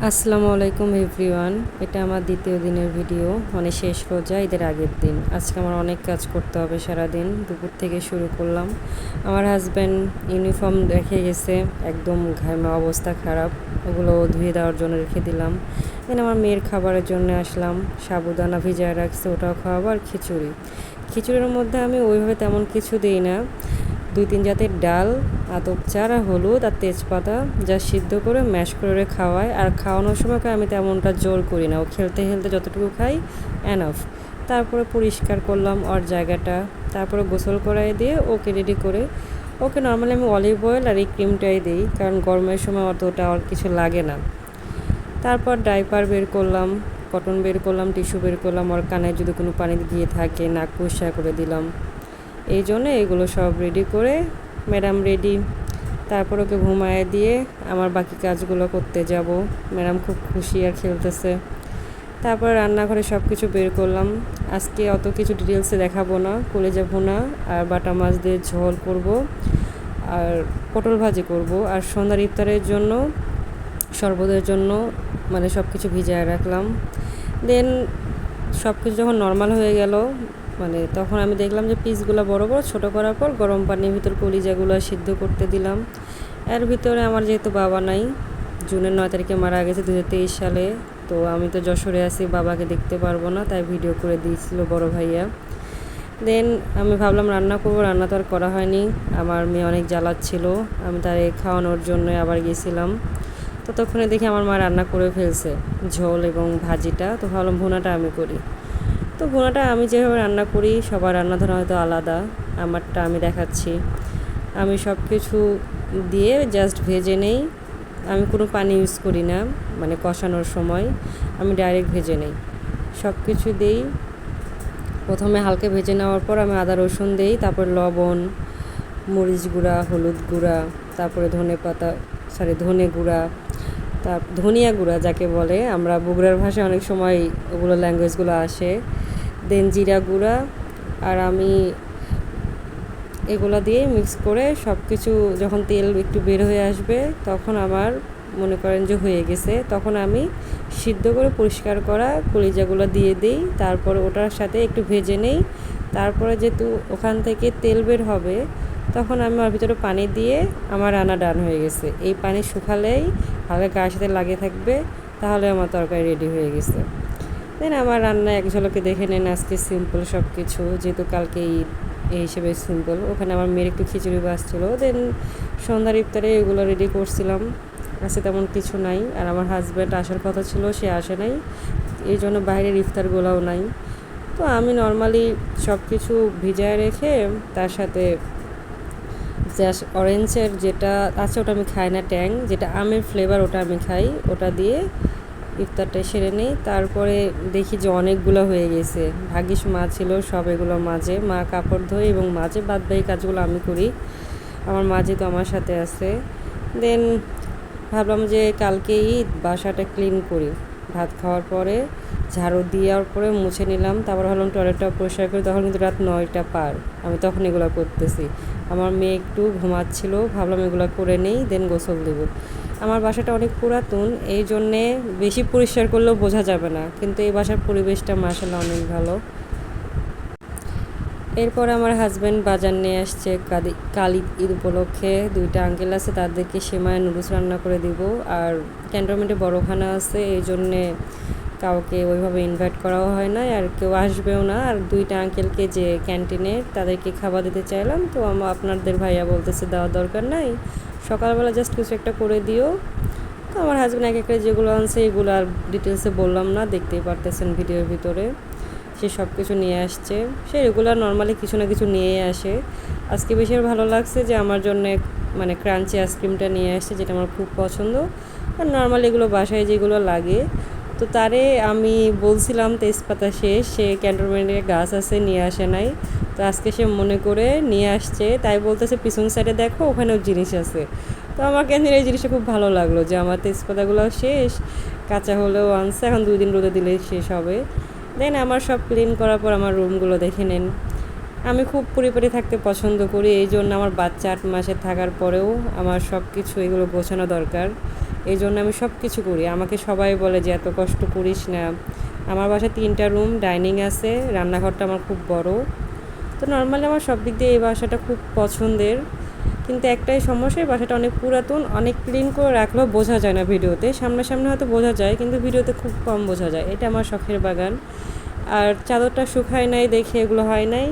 আসসালামু আলাইকুম এভরিওয়ান। এটা আমার দ্বিতীয় দিনের ভিডিও, মানে শেষ রোজা ঈদের আগের দিন। আজকে আমার অনেক কাজ করতে হবে সারাদিন, দুপুর থেকে শুরু করলাম। আমার হাজব্যান্ড ইউনিফর্ম রেখে গেছে, একদম ঘামে অবস্থা খারাপ, ওগুলো ধুয়ে দেওয়ার জন্য রেখে দিলাম। দেন আমার মেয়ের খাবারের জন্য আসলাম, সাবুদানা ভিজায় রাখছে, ওটাও খাওয়াবো। আর খিচুড়ির মধ্যে আমি ওইভাবে তেমন কিছু দিই না, 2-3 জাতের ডাল, আতপ চাল আর হলুদ আর তেজপাতা যা সিদ্ধ করে ম্যাশ করে খাওয়াই। আর খাওয়ানোর সময় আমি তেমনটা জোর করি না, ও খেলতে খেলতে যতটুকু খাই এনাফ। তারপরে পরিষ্কার করলাম ওর জায়গাটা, তারপরে গোসল করাই দিয়ে ওকে রেডি করে, ওকে নর্মালি আমি অলিভ অয়েল আর এই ক্রিমটাই দিই, কারণ গরমের সময় অতটা আর কিছু লাগে না। তারপর ডাইপার বের করলাম, কটন বের করলাম, টিস্যু বের করলাম, ওর কানে যদি কোনো পানি গিয়ে থাকে নাক পরিষ্কার করে দিলাম। এই জন্য এগুলো সব রেডি করে ম্যাডাম রেডি। তারপর ওকে ঘুমায় দিয়ে আমার বাকি কাজগুলো করতে যাব। ম্যাডাম খুব খুশি আর খেলতেছে। তারপর রান্নাঘরে সব কিছু বের করলাম। আজকে অত কিছু ডিটেলসে দেখাবো না, কলিজা ভুনা আর বাটা মাছ দিয়ে ঝোল করব, আর পটল ভাজি করব। আর সন্ধ্যার ইফতারের জন্য, শরবতের জন্য মানে সব কিছু ভিজিয়ে রাখলাম। দেন সব কিছু যখন নর্মাল হয়ে গেল, মানে তখন আমি দেখলাম যে পিসগুলো বড় বড় ছোটো করার পর গরম পানির ভিতর কলিজাগুলো সিদ্ধ করতে দিলাম। এর ভিতরে আমার যেহেতু বাবা নাই, জুনের 9 তারিখে মারা গেছে 2023 সালে, তো আমি তো যশোরে আছি, বাবাকে দেখতে পারবো না, তাই ভিডিও করে দিয়েছিল বড় ভাইয়া। দেন আমি ভাবলাম রান্না করবো, রান্না তো আর করা হয়নি, আমার মেয়ে অনেক জ্বালাচ্ছিল, আমি তার খাওয়ানোর জন্য আবার গেছিলাম। ততক্ষণে দেখি আমার মা রান্না করে ফেলছে ঝোল এবং ভাজিটা, তো ভাবলাম ভুনাটা আমি করি। তো ভুনাটা আমি যেভাবে রান্না করি, সবার রান্না ধরা হয়তো আলাদা, আমারটা আমি দেখাচ্ছি। আমি সব কিছু দিয়ে জাস্ট ভেজে নেই, আমি কোনো পানি ইউজ করি না, মানে কষানোর সময় আমি ডাইরেক্ট ভেজে নেই, সব কিছু দিই। প্রথমে হালকা ভেজে নেওয়ার পর আমি আদা রসুন দিই, তারপর লবণ, মরিচ গুঁড়া, হলুদ গুঁড়া, তারপরে ধনে গুঁড়া, ধনিয়া গুঁড়া যাকে বলে, আমরা বগুড়ার ভাষায় অনেক সময় ওগুলো ল্যাঙ্গুয়েজগুলো আসে। দেন জিরা গুঁড়া, আর আমি এগুলো দিয়ে মিক্স করে সব কিছু, যখন তেল একটু বের হয়ে আসবে তখন আমার মনে করেন যে হয়ে গেছে, তখন আমি সিদ্ধ করে পরিষ্কার করা কলিজাগুলো দিয়ে দিই, তারপর ওটার সাথে একটু ভেজে নেই। তারপরে যেহেতু ওখান থেকে তেল বের হবে, তখন আমি ওর ভিতরে পানি দিয়ে আমার রান্না ডান হয়ে গেছে। এই পানি শুকালেই হালকা গায়ের সাথে লাগিয়ে থাকবে, তাহলে আমার তরকারি রেডি হয়ে গেছে। দেন আমার রান্না এক ঝলকে দেখে নেন, আজকে সিম্পল সব কিছু, যেহেতু কালকে ঈদ, এই হিসেবে সিম্পল। ওখানে আমার মেয়ের একটু খিচুড়ি বাসছিল, দেন সন্ধ্যার ইফতারে এগুলো রেডি করছিলাম। আজকে তেমন কিছু নাই, আর আমার হাজব্যান্ড আসার কথা ছিল, সে আসে নাই, এই জন্য বাইরের ইফতারগুলোও নাই। তো আমি নর্মালি সব কিছু ভিজায় রেখে তার সাথে জাস্ট অরেঞ্জের যেটা আছে ওটা আমি খাই না, ট্যাং যেটা আমের ফ্লেভার ওটা আমি খাই, ওটা দিয়ে ইফতারটা সেরে নিই। তারপরে দেখি যে অনেকগুলো হয়ে গেছে, ভাগ্যিস মা ছিল, সব এগুলো মাঝে মা কাপড় ধোয় এবং মাঝে বাদবাকি কাজগুলো আমি করি, আমার মা যেহেতু আমার সাথে আছে। দেন ভাবলাম যে কালকে ঈদ, বাসাটা ক্লিন করি, ভাত খাওয়ার পরে ঝাড়ু দেওয়ার পরে মুছে নিলাম, তারপর ভাবলাম টয়লেটটা পরিষ্কার করি, তখন কিন্তু রাত 9টা পার, আমি তখন এগুলো করতেছি। আমার মেয়ে একটু ঘুমাচ্ছিল, ভাবলাম এগুলো করে নেই, দেন গোসল দেবো। আমার বাসাটা অনেক পুরাতন, এই জন্যে বেশি পরিষ্কার করলেও বোঝা যাবে না, কিন্তু এই বাসার পরিবেশটা মাশাআল্লাহ অনেক ভালো। এরপর আমার হাজব্যান্ড বাজার নিয়ে আসছে, কালী ঈদ উপলক্ষে 2টা আঙ্কেল আছে, তাদেরকে সেমাই নুডলস রান্না করে দিব। আর ক্যান্টনমেন্টে বড়খানা আছে, এই জন্যে কাউকে ওইভাবে ইনভাইট করাও হয় না, আর কেউ আসবেও না। আর 2টা আঙ্কেলকে যে ক্যান্টিনের, তাদেরকে খাবার দিতে চাইলাম, তো আপনাদের ভাইয়া বলতেছে দেওয়ার দরকার নাই, সকালবেলা জাস্ট কিছু একটা করে দিও। তো আমার হাজব্যান্ড এক একটা যেগুলো আনছে এগুলো আর ডিটেলসে বললাম না, দেখতেই পারতেছেন ভিডিওর ভিতরে, সে সব কিছু নিয়ে আসছে। সে রেগুলার নর্মালি কিছু না কিছু নিয়েই আসে। আজকে বেশি ভালো লাগছে যে আমার জন্য মানে ক্রাঞ্চি আইসক্রিমটা নিয়ে আসছে, যেটা আমার খুব পছন্দ। আর নর্মালি এগুলো বাসায় যেগুলো লাগে, তো তারে আমি বলছিলাম তেজপাতা শেষ, সে ক্যান্টনমেন্টের গাছ আছে নিয়ে আসে নাই, তো আজকে সে মনে করে নিয়ে আসছে, তাই বলতেছে পিছন সাইডে দেখো ওখানেও জিনিস আছে। তো আমার কেন এই জিনিসটা খুব ভালো লাগলো যে আমার তেজপাতাগুলো শেষ, কাঁচা হলেও আনছে, এখন 2 দিন রোদে দিলেই শেষ হবে। দেন আমার সব ক্লিন করার পর আমার রুমগুলো দেখে নেন। আমি খুব পরিপাটি থাকতে পছন্দ করি, এই জন্য আমার বাচ্চা 8 মাসে থাকার পরেও আমার সব কিছু এগুলো গোছানো দরকার। এই জন্য আমি সব কিছু করি। আমাকে সবাই বলে যে এত কষ্ট করিস না। আমার বাসায় 3টা রুম, ডাইনিং আছে, রান্নাঘরটা আমার খুব বড়। তো নর্মালি আমার সব দিক দিয়ে এই বাসাটা খুব পছন্দের। কিন্তু একটাই সমস্যা, এই বাসাটা অনেক পুরাতন, অনেক ক্লিন করে রাখলেও বোঝা যায় না ভিডিওতে। সামনাসামনি হয়তো বোঝা যায়, কিন্তু ভিডিওতে খুব কম বোঝা যায়। এটা আমার শখের বাগান। আর চাদরটা শুকায় নাই দেখে এগুলো হয় নাই।